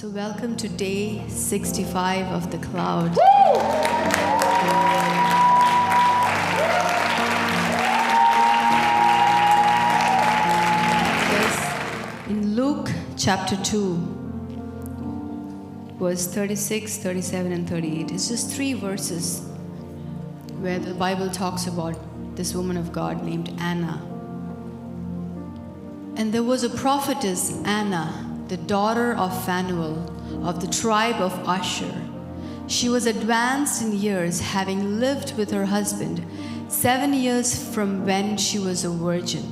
So welcome to day 65 of the cloud. In Luke chapter 2, verse 36, 37, and 38, it's just 3 verses where the Bible talks about this woman of God named Anna. And there was a prophetess, Anna, the daughter of Phanuel, of the tribe of Asher. She was advanced in years, having lived with her husband 7 years from when she was a virgin.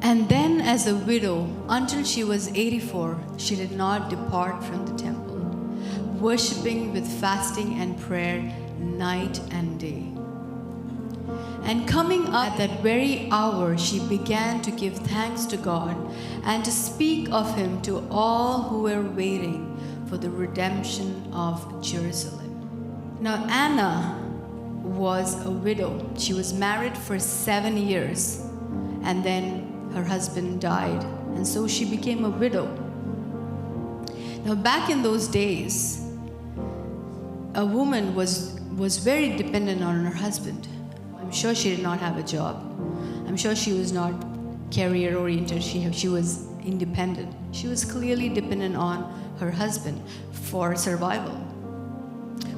And then as a widow, until she was 84, she did not depart from the temple, worshiping with fasting and prayer night and day. And coming up at that very hour, she began to give thanks to God and to speak of him to all who were waiting for the redemption of Jerusalem. Now Anna was a widow. She was married for 7 years, and then her husband died, and so she became a widow. Now back in those days, a woman was very dependent on her husband. I'm sure she did not have a job. I'm sure she was not career oriented. She was independent. She was clearly dependent on her husband for survival.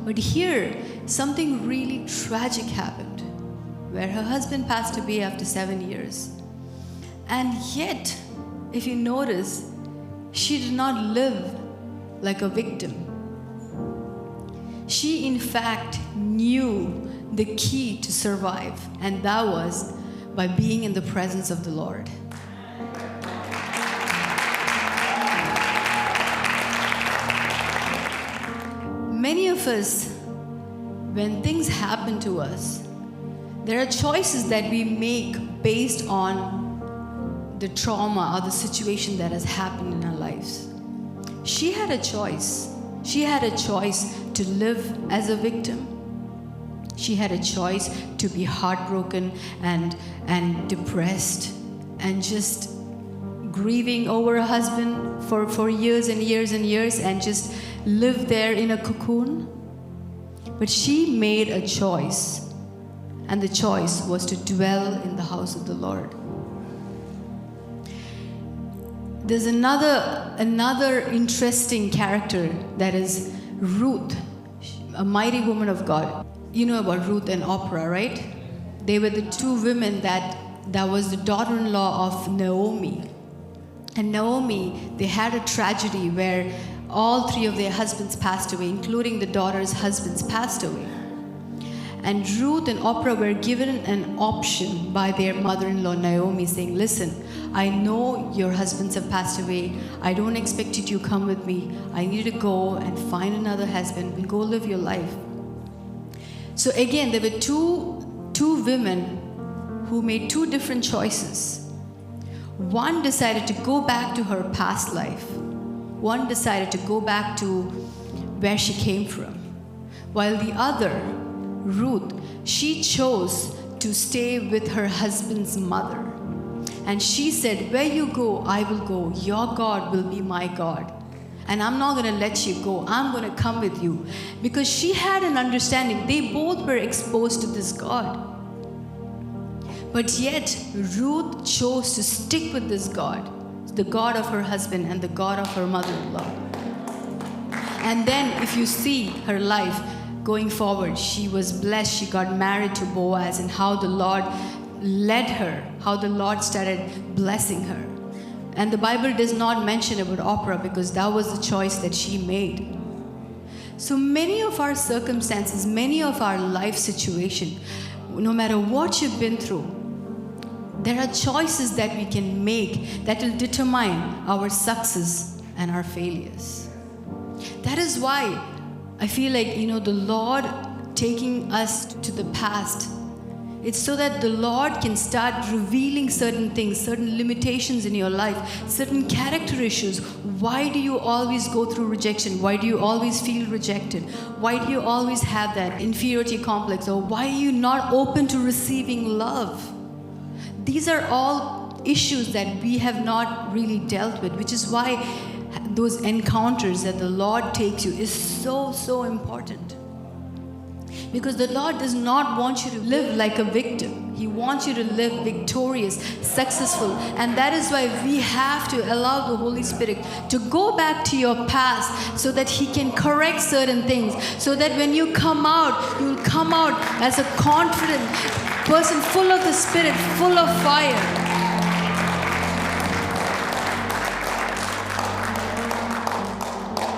But here, something really tragic happened, where her husband passed away after 7 years. And yet, if you notice, she did not live like a victim. She, in fact, knew the key to survive, and that was by being in the presence of the Lord. Many of us, when things happen to us, there are choices that we make based on the trauma or the situation that has happened in our lives. She had a choice. She had a choice to live as a victim. She had a choice to be heartbroken and depressed and just grieving over her husband for years and years and years and just live there in a cocoon. But she made a choice, and the choice was to dwell in the house of the Lord. There's another interesting character, that is Ruth, a mighty woman of God. You know about Ruth and Oprah, right? They were the 2 women that was the daughter-in-law of Naomi. And Naomi, they had a tragedy where all 3 of their husbands passed away, including the daughter's husbands passed away. And Ruth and Oprah were given an option by their mother-in-law Naomi, saying, listen, I know your husbands have passed away. I don't expect you to come with me. I need you to go and find another husband and go live your life. So again, there were two women who made 2 different choices. One decided to go back to her past life. One decided to go back to where she came from. While the other, Ruth, she chose to stay with her husband's mother. And she said, where you go, I will go. Your God will be my God. And I'm not going to let you go. I'm going to come with you. Because she had an understanding. They both were exposed to this God. But yet, Ruth chose to stick with this God, the God of her husband and the God of her mother-in-law. And then, if you see her life going forward, she was blessed. She got married to Boaz, and how the Lord led her, how the Lord started blessing her. And the Bible does not mention about Oprah because that was the choice that she made. So many of our circumstances, many of our life situation, no matter what you've been through, there are choices that we can make that will determine our success and our failures. That is why I feel like, the Lord taking us to the past, it's so that the Lord can start revealing certain things, certain limitations in your life, certain character issues. Why do you always go through rejection? Why do you always feel rejected? Why do you always have that inferiority complex? Or why are you not open to receiving love? These are all issues that we have not really dealt with, which is why those encounters that the Lord takes you is so, so important. Because the Lord does not want you to live like a victim. He wants you to live victorious, successful. And that is why we have to allow the Holy Spirit to go back to your past so that He can correct certain things. So that when you come out, you'll come out as a confident person, full of the Spirit, full of fire.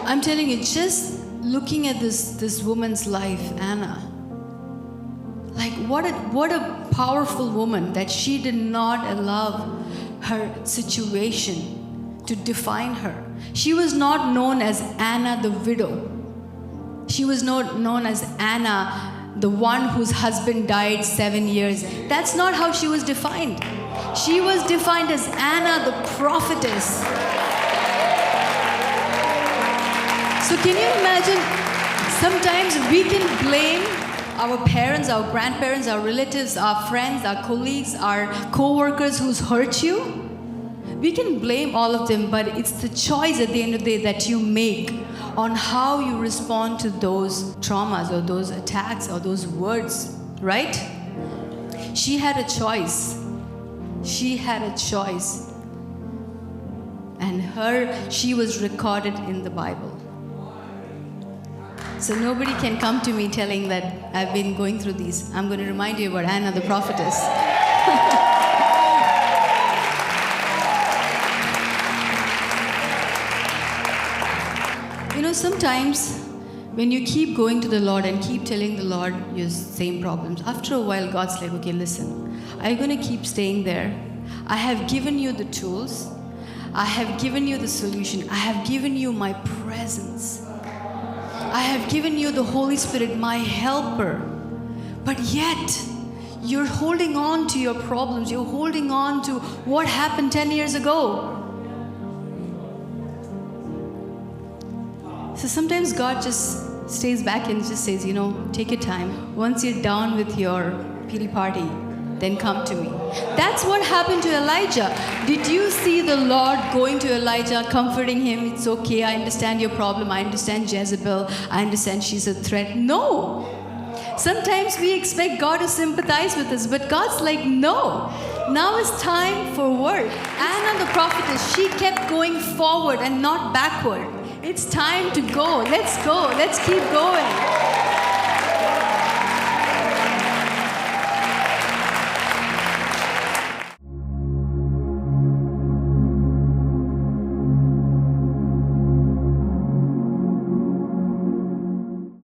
I'm telling you, just looking at this woman's life, Anna, like what a powerful woman, that she did not allow her situation to define her. She was not known as Anna the widow. She was not known as Anna, the one whose husband died 7 years. That's not how she was defined. She was defined as Anna the prophetess. So can you imagine, sometimes we can blame our parents, our grandparents, our relatives, our friends, our colleagues, our co-workers who's hurt you. We can blame all of them, but it's the choice at the end of the day that you make on how you respond to those traumas or those attacks or those words, right? She had a choice. She had a choice. And she was recorded in the Bible. So nobody can come to me telling that I've been going through these. I'm going to remind you about Anna the prophetess. You know, sometimes when you keep going to the Lord and keep telling the Lord your same problems, after a while God's like, okay, listen, are you going to keep staying there? I have given you the tools. I have given you the solution. I have given you my presence. I have given you the Holy Spirit, my helper. But yet, you're holding on to your problems. You're holding on to what happened 10 years ago. So sometimes God just stays back and just says, you know, take your time. Once you're done with your pity party, then come to me. That's what happened to Elijah. Did you see the Lord going to Elijah, comforting him? It's okay, I understand your problem. I understand Jezebel. I understand she's a threat. No. Sometimes we expect God to sympathize with us, but God's like, no. Now is time for work. Anna the prophetess, she kept going forward and not backward. It's time to go. Let's go. Let's keep going.